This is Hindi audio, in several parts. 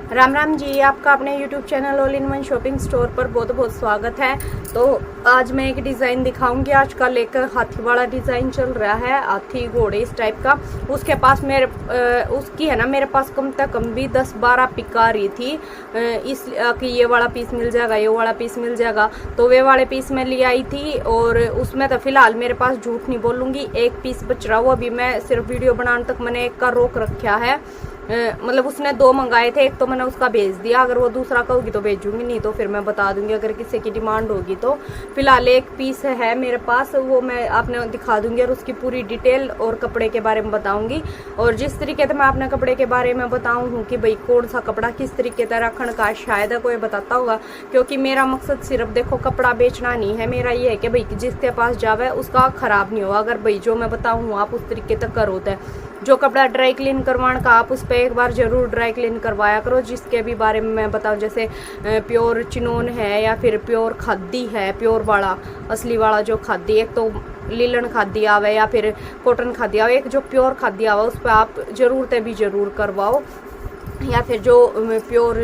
राम राम जी, आपका अपने YouTube channel all in one shopping store पर बहुत बहुत स्वागत है। तो आज मैं एक डिज़ाइन दिखाऊंगी। आजकल एक हाथी वाला डिज़ाइन चल रहा है, हाथी घोड़े इस टाइप का। उसके पास उसकी है ना, मेरे पास कम से कम भी 10-12 पिक आ रही थी। इस कि ये वाला पीस मिल जाएगा, ये वाला पीस मिल जाएगा, तो वे वाले पीस मैं ले आई थी। और उसमें तो फिलहाल मेरे पास, झूठ नहीं बोलूँगी, एक पीस बच रहा हुआ। अभी मैं सिर्फ वीडियो बनाने तक मैंने एक का रोक रखा है। मतलब उसने 2 मंगाए थे, एक तो मैंने उसका भेज दिया। अगर वो दूसरा कहोगी तो भेजूंगी, नहीं तो फिर मैं बता दूंगी अगर किसी की डिमांड होगी तो। फिलहाल एक पीस है मेरे पास, वो मैं आपने दिखा दूंगी और उसकी पूरी डिटेल और कपड़े के बारे में बताऊंगी। और जिस तरीके से मैं अपने कपड़े के बारे में बताऊँ हूँ कि भाई कौन सा कपड़ा किस तरीके से रखने का, शायद कोई बताता होगा। क्योंकि मेरा मकसद सिर्फ देखो कपड़ा बेचना नहीं है, मेरा ये है कि भाई जिसके पास जावे उसका खराब नहीं होगा। अगर भाई जो मैं बताऊँ आप उस तरीके से करो तो जो कपड़ा ड्राई क्लीन करवाने का, आप उस पर एक बार जरूर ड्राई क्लीन करवाया करो। जिसके भी बारे में मैं बताऊं, जैसे प्योर चिनोन है या फिर प्योर खादी है, प्योर वाला असली वाला जो खादी, एक तो लीलन खादी आवे या फिर कॉटन खादी आवे, एक जो प्योर खादी आवे उस पर आप जरूर भी जरूर करवाओ। या फिर जो प्योर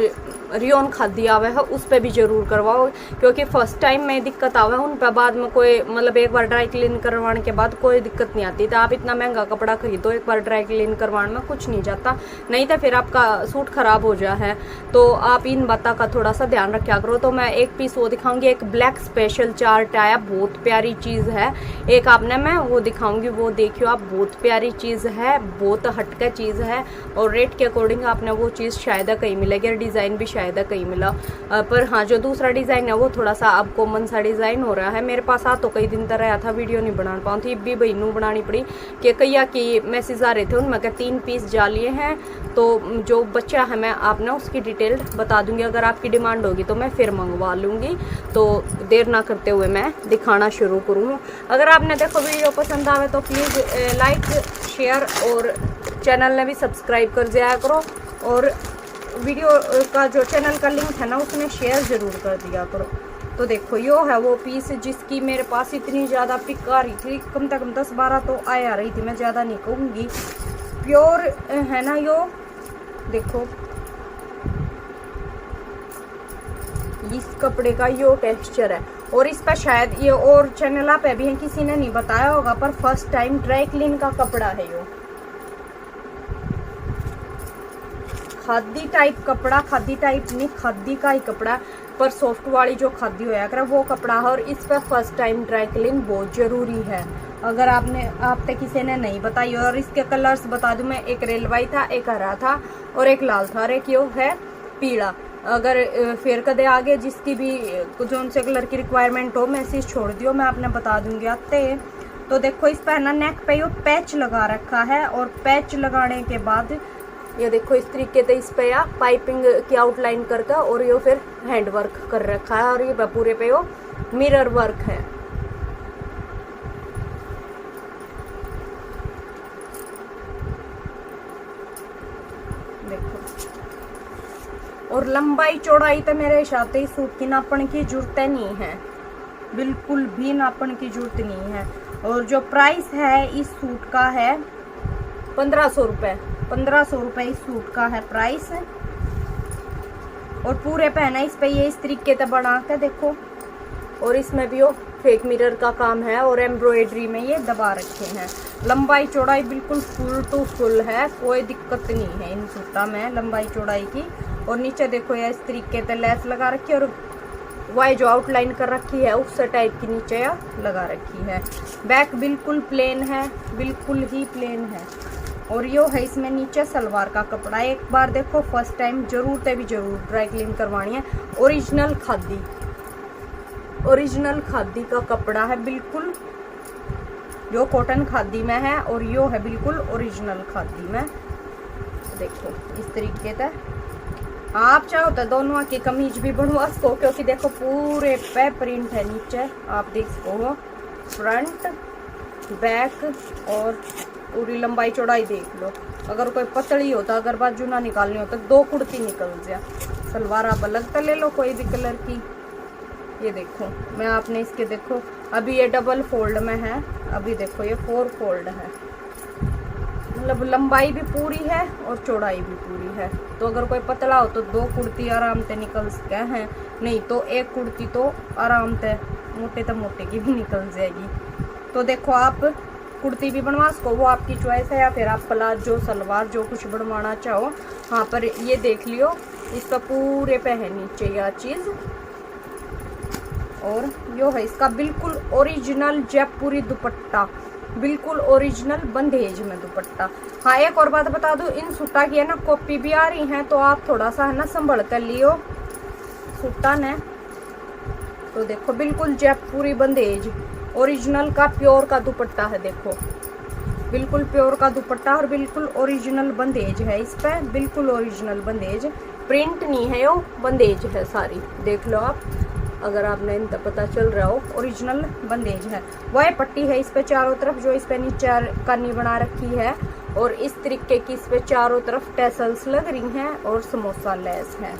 रियोन खादी आवे है उस पर भी जरूर करवाओ। क्योंकि फर्स्ट टाइम में दिक्कत आवे उन पर, बाद में कोई मतलब एक बार ड्राई क्लीन करवाने के बाद कोई दिक्कत नहीं आती। तो आप इतना महंगा कपड़ा खरीदो, एक बार ड्राई क्लीन करवाने में कुछ नहीं जाता, नहीं तो फिर आपका सूट खराब हो जाए है। तो आप इन बातों का थोड़ा सा ध्यान रखा करो। तो मैं एक पीस वो दिखाऊंगी, एक ब्लैक स्पेशल चार्ट आया, बहुत प्यारी चीज़ है। एक आपने मैं वो दिखाऊंगी, वो देखियो आप, बहुत प्यारी चीज़ है, बहुत हटके चीज़ है। और रेट के अकॉर्डिंग आपने वो चीज़ शायद कहीं मिलेगी और डिज़ाइन भी शायद कहीं मिला। पर हाँ, जो दूसरा डिज़ाइन है वो थोड़ा सा अब कॉमन सा डिज़ाइन हो रहा है। मेरे पास आ तो कई दिन तक रहा था, वीडियो नहीं बना पाऊँ थी, भी बहनू बनानी पड़ी कि कैया की मैसेज आ रहे थे उनमें, क्या 3 पीस जालिए हैं। तो जो बच्चा है मैं आपने उसकी डिटेल बता दूंगी, अगर आपकी डिमांड होगी तो मैं फिर मंगवा लूँगी। तो देर ना करते हुए मैं दिखाना शुरू करूँ। अगर आपने देखो वीडियो पसंद आवे तो प्लीज़ लाइक शेयर और चैनल ने भी सब्सक्राइब कर दिया करो। और वीडियो का जो चैनल का लिंक है ना उसमें शेयर ज़रूर कर दिया करो। तो देखो यो है वो पीस जिसकी मेरे पास इतनी ज़्यादा पिक आ रही थी, कम से कम 10-12 तो आ रही थी, मैं ज़्यादा नहीं कहूँगी। प्योर है ना यो, देखो इस कपड़े का यो टेक्सचर है। और इस पर शायद ये और चैनल पे भी है, किसी ने नहीं बताया होगा, पर फर्स्ट टाइम ड्राई क्लीन का कपड़ा है यो। खादी टाइप कपड़ा, खादी टाइप नहीं, खादी का ही कपड़ा, पर सॉफ्ट वाली जो खादी होया करे वो कपड़ा है। और इस पर फर्स्ट टाइम ड्राई क्लीन बहुत ज़रूरी है, अगर आप तक किसी ने नहीं बताई। और इसके कलर्स बता दूं मैं, एक रेलवाई था, एक हरा था और एक लाल था और एक यो है पीला। अगर फिर कदे आगे जिसकी भी जो से कलर की रिक्वायरमेंट हो मैसेज छोड़ दियो, मैं आपने बता दूंगी आते। तो देखो इस पर ना नेक पे यो पैच लगा रखा है, और पैच लगाने के बाद ये देखो इस तरीके से इस पे या पाइपिंग की आउटलाइन करके, और ये फिर हैंड वर्क कर रखा है। और ये पूरे पे यो मिरर वर्क है। देखो, और लंबाई चौड़ाई तो मेरे हिसाब से इस सूट की नापने की जरूरत नहीं है, बिल्कुल भी नापने की जरूरत नहीं है। और जो प्राइस है इस सूट का है 1500 रुपये। 1500 रुपये इस सूट का है प्राइस। और पूरे पहना इस पे ये इस तरीके से बना के देखो, और इसमें भी वो फेक मिरर का काम है और एम्ब्रॉयडरी में ये दबा रखे हैं। लंबाई चौड़ाई बिल्कुल फुल टू फुल है, कोई दिक्कत नहीं है इन सूटा में लंबाई चौड़ाई की। और नीचे देखो ये इस तरीके से लेस लगा रखी है, और वाई जो आउटलाइन कर रखी है उस टाइप की नीचे या लगा रखी है। बैक बिल्कुल प्लेन है, बिल्कुल ही प्लेन है। और यो है इसमें नीचे सलवार का कपड़ा। एक बार देखो फर्स्ट टाइम जरूर ते भी जरूर ड्राई क्लीन करवानी है। ओरिजिनल खादी, ओरिजिनल खादी का कपड़ा है बिल्कुल, जो कॉटन खादी में है, और यो है बिल्कुल ओरिजिनल खादी में। देखो इस तरीके से आप चाहो तो दोनों की कमीज भी बनवा सको, क्योंकि देखो पूरे पे प्रिंट है नीचे, आप देख सको फ्रंट बैक और पूरी लंबाई चौड़ाई देख लो। अगर कोई पतली होता, अगर बाजू ना निकालनी हो तो 2 कुर्ती निकल जाए। सलवार आप अलग तो ले लो कोई भी कलर की। ये देखो मैं आपने इसके देखो, अभी ये डबल फोल्ड में है, अभी देखो ये 4 फोल्ड है। मतलब लंबाई भी पूरी है और चौड़ाई भी पूरी है। तो अगर कोई पतला हो तो 2 कुर्ती आराम से निकल सकते हैं, नहीं तो 1 कुर्ती तो आराम से मोटे तो मोटे की भी निकल जाएगी। तो देखो आप कुर्ती भी बनवा सको, वो आपकी चॉइस है, या फिर आप प्लाजो सलवार जो कुछ बनवाना चाहो। हाँ पर ये देख लियो, इसका पूरे पे है नीचे यह चीज़। और यो है इसका बिल्कुल ओरिजिनल जयपुरी दुपट्टा, बिल्कुल ओरिजिनल बंदेज में दुपट्टा। हाँ एक और बात बता दूं, इन सूटा की है ना कॉपी भी आ रही है, तो आप थोड़ा सा है ना संभल कर लियो सूटा ने। तो देखो बिल्कुल जयपुरी बंदेज ओरिजिनल का प्योर का दुपट्टा है, देखो बिल्कुल प्योर का दुपट्टा और बिल्कुल ओरिजिनल बंदेज है इस पे, बिल्कुल ओरिजिनल बंदेज, प्रिंट नहीं है, यो बंदेज है सारी। देख लो आप, अगर आपने इन तक पता चल रहा हो, ओरिजिनल बंदेज है। वह पट्टी है इस पे चारों तरफ, जो इस पे नीचे कन्नी बना रखी है, और इस तरीके की इस पे चारों तरफ टैसल्स लग रही हैं और समोसा लेस है।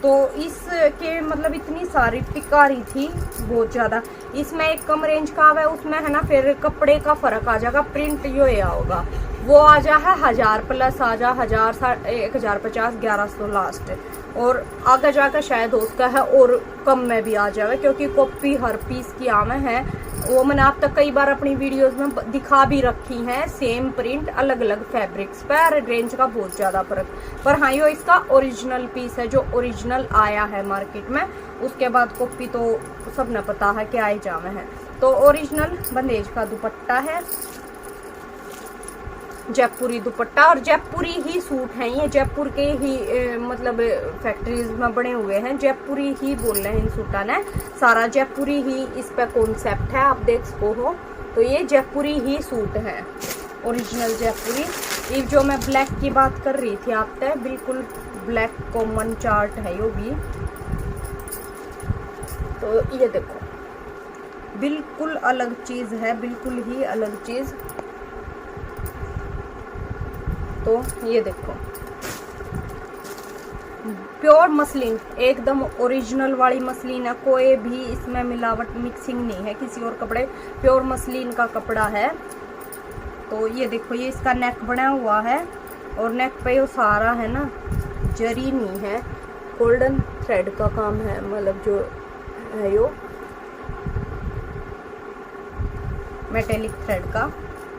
तो इसके मतलब इतनी सारी पिक आ रही थी बहुत ज़्यादा। इसमें एक कम रेंज का है, उसमें है ना फिर कपड़े का फर्क आ जाएगा, प्रिंट यो होगा, वो आ जा है 1000 प्लस आ जा 1000 1050 1100 लास्ट, और आगे जाकर शायद उसका है और कम में भी आ जाएगा, क्योंकि कॉपी हर पीस की आम है। वो मैंने आप तक कई बार अपनी वीडियोस में दिखा भी रखी हैं, सेम प्रिंट अलग अलग फैब्रिक्स पर, रेंज का बहुत ज़्यादा फर्क। पर हाँ यो इसका ओरिजिनल पीस है, जो ओरिजिनल आया है मार्केट में। उसके बाद कॉपी तो सबने पता है कि आए जावे है। तो ओरिजिनल बंदेज का दुपट्टा है, जयपुरी दुपट्टा, और जयपुरी ही सूट हैं ये, जयपुर के ही मतलब फैक्ट्रीज में बने हुए हैं, जयपुरी ही बोल रहे हैं इन सूटा ने, सारा जयपुरी ही इस पे कॉन्सेप्ट है, आप देख सको हो। तो ये जयपुरी ही सूट है, ओरिजिनल जयपुरी। ये जो मैं ब्लैक की बात कर रही थी आप पे, बिल्कुल ब्लैक कॉमन चार्ट है यो भी। तो ये देखो बिल्कुल अलग चीज है, बिल्कुल ही अलग चीज। तो ये देखो प्योर मसलिन, एकदम ओरिजिनल वाली मसलिन है, कोई भी इसमें मिलावट मिक्सिंग नहीं है किसी और कपड़े, प्योर मसलिन का कपड़ा है। तो ये देखो ये इसका नेक बना हुआ है, और नेक पे यो सारा है ना जरी नहीं है, गोल्डन थ्रेड का काम है, मतलब जो है यो मेटेलिक थ्रेड का।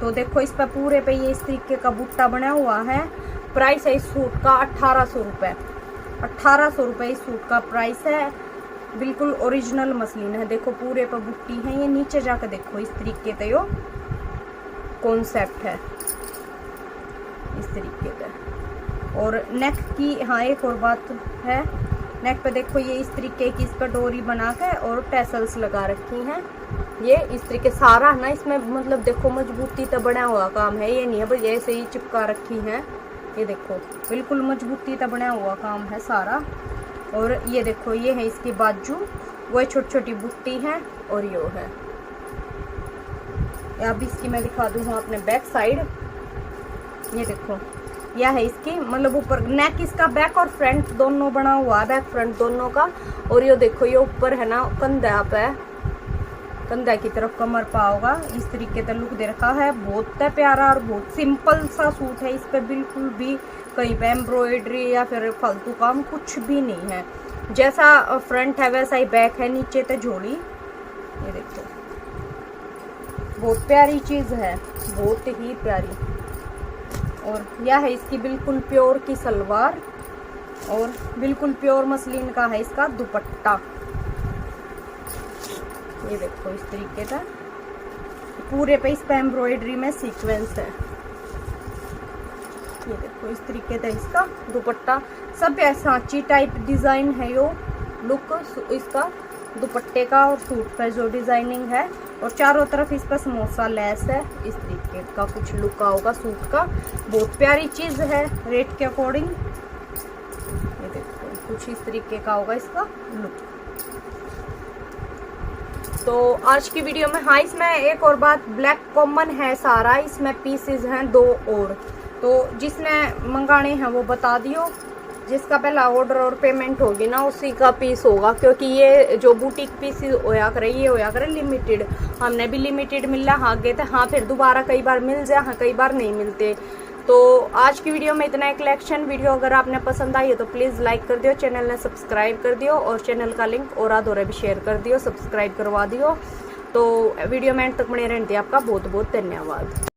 तो देखो इस पर पूरे पे ये इस तरीके का बुट्टा बना हुआ है। प्राइस है इस सूट का 1800 रुपये, 1800 रुपये इस सूट का प्राइस है। बिल्कुल ओरिजिनल मसलिन है, देखो पूरे पे बुट्टी है, ये नीचे जाकर देखो इस तरीके से यो कॉन्सेप्ट है इस तरीके से। और नेक की हाँ एक और बात है, नेक पे देखो ये इस तरीके की इस पर डोरी बना के और टैसल्स लगा रखी हैं, ये इस तरीके सारा ना इसमें मतलब देखो मजबूती तो बना हुआ काम है, ये नहीं है बस ऐसे ही चिपका रखी है, ये देखो बिल्कुल मजबूती तो बना हुआ काम है सारा। और ये देखो ये है इसकी बाजू, वो छोटी छोटी बुट्टी है, और यो है। अब इसकी मैं दिखा दूँ अपने बैक साइड, ये देखो यह है इसकी मतलब ऊपर नेक इसका बैक और फ्रंट दोनों बना हुआ है, बैक फ्रंट दोनों का। और ये देखो ये ऊपर है ना कंधा पे, कंधा की तरफ कमर पाओगा, इस तरीके का लुक दे रखा है। बहुत प्यारा और बहुत सिंपल सा सूट है, इस पे बिल्कुल भी कहीं पे एम्ब्रॉयडरी या फिर फालतू काम कुछ भी नहीं है, जैसा फ्रंट है वैसा ही बैक है, नीचे तो झोली। ये देखो बहुत प्यारी चीज है, बहुत ही प्यारी। और यह है इसकी बिल्कुल प्योर की सलवार, और बिल्कुल प्योर मसलिन का है इसका दुपट्टा। ये देखो इस तरीके का पूरे पे इस पे एम्ब्रॉयडरी में सीक्वेंस है, ये देखो इस तरीके का इसका दुपट्टा, सब सांची टाइप डिजाइन है यो लुक इसका दुपट्टे का, और सूट पर जो डिजाइनिंग है, और चारों तरफ इस पर समोसा लेस है, इस तरीके का कुछ लुक होगा सूट का। बहुत प्यारी चीज है रेट के अकॉर्डिंग। ये देखो कुछ इस तरीके का होगा इसका लुक। तो आज की वीडियो में हाँ इसमें एक और बात, ब्लैक कॉमन है सारा, इसमें पीसेस हैं 2 और। तो जिसने मंगाने हैं वो बता दियो, जिसका पहला ऑर्डर और पेमेंट होगी ना उसी का पीस होगा, क्योंकि ये जो बुटीक पीस होया करे ये होया करे लिमिटेड, हमने भी लिमिटेड मिल रहा हाँ गए थे, हाँ फिर दोबारा कई बार मिल जाए, हाँ कई बार नहीं मिलते। तो तो आज की वीडियो में इतना ही कलेक्शन। वीडियो अगर आपने पसंद आई है तो प्लीज़ लाइक कर दियो, चैनल ने सब्सक्राइब कर दियो और चैनल का लिंक और आधोरे भी शेयर कर दियो, सब्सक्राइब करवा दियो। तो वीडियो में एंड तक बने रहने आपका बहुत बहुत धन्यवाद।